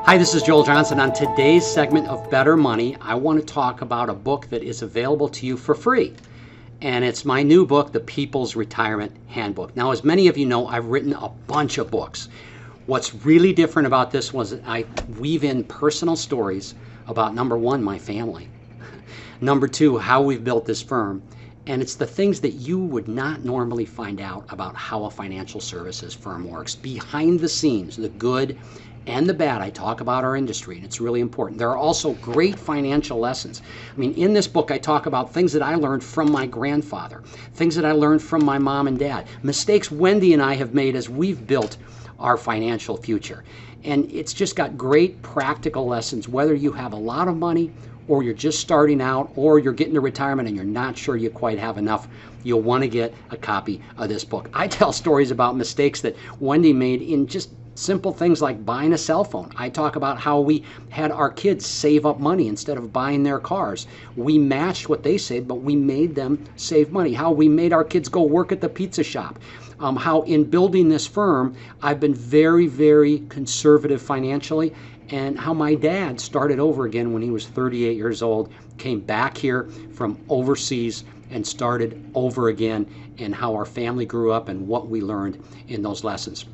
Hi, this is Joel Johnson. On today's segment of Better Money, I want to talk about a book that is available to you for free. And it's my new book, The People's Retirement Handbook. Now, as many of you know, I've written a bunch of books. What's really different about this was I weave in personal stories about, number one, my family. Number two, how we've built this firm. And it's the things that you would not normally find out about how a financial services firm works. Behind the scenes, the good and the bad. I talk about our industry, and it's really important. There are also great financial lessons. I mean, in this book, I talk about things that I learned from my grandfather, things that I learned from my mom and dad, mistakes Wendy and I have made as we've built our financial future. And it's just got great practical lessons, whether you have a lot of money or you're just starting out, or you're getting to retirement and you're not sure you quite have enough. You'll want to get a copy of this book. I tell stories about mistakes that Wendy made in just simple things like buying a cell phone. I talk about how we had our kids save up money instead of buying their cars. We matched what they saved, but we made them save money. How we made our kids go work at the pizza shop. How in building this firm, I've been very, very conservative financially, and how my dad started over again when he was 38 years old, came back here from overseas and started over again, and how our family grew up and what we learned in those lessons.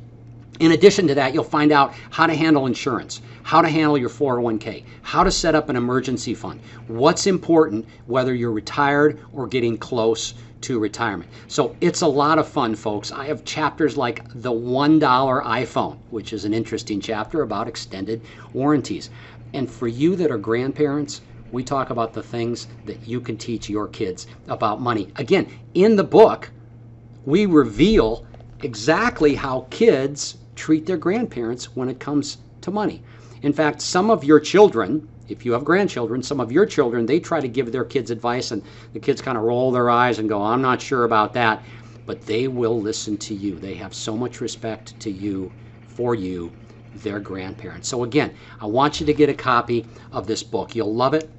In addition to that, you'll find out how to handle insurance, how to handle your 401k, how to set up an emergency fund, what's important whether you're retired or getting close to retirement. So it's a lot of fun, folks. I have chapters like the $1 iPhone, which is an interesting chapter about extended warranties. And for you that are grandparents, we talk about the things that you can teach your kids about money. Again, in the book, we reveal exactly how kids treat their grandparents when it comes to money. In fact, some of your children, if you have grandchildren, some of your children, they try to give their kids advice and the kids kind of roll their eyes and go, I'm not sure about that. But they will listen to you. They have so much respect to you, for you, their grandparents. So again, I want you to get a copy of this book. You'll love it.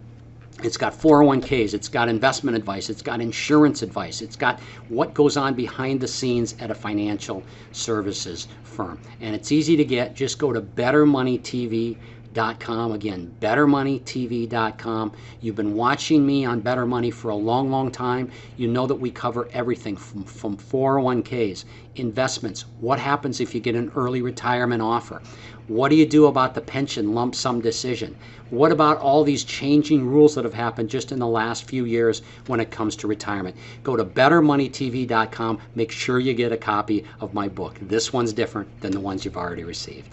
It's got 401ks, it's got investment advice, it's got insurance advice, it's got what goes on behind the scenes at a financial services firm. And it's easy to get. Just go to bettermoneytv.com. Again, bettermoneytv.com. You've been watching me on Better Money for a long, long time. You know that we cover everything from 401ks, investments, what happens if you get an early retirement offer, what do you do about the pension lump sum decision, what about all these changing rules that have happened just in the last few years when it comes to retirement. Go to bettermoneytv.com. Make sure you get a copy of my book. This one's different than the ones you've already received.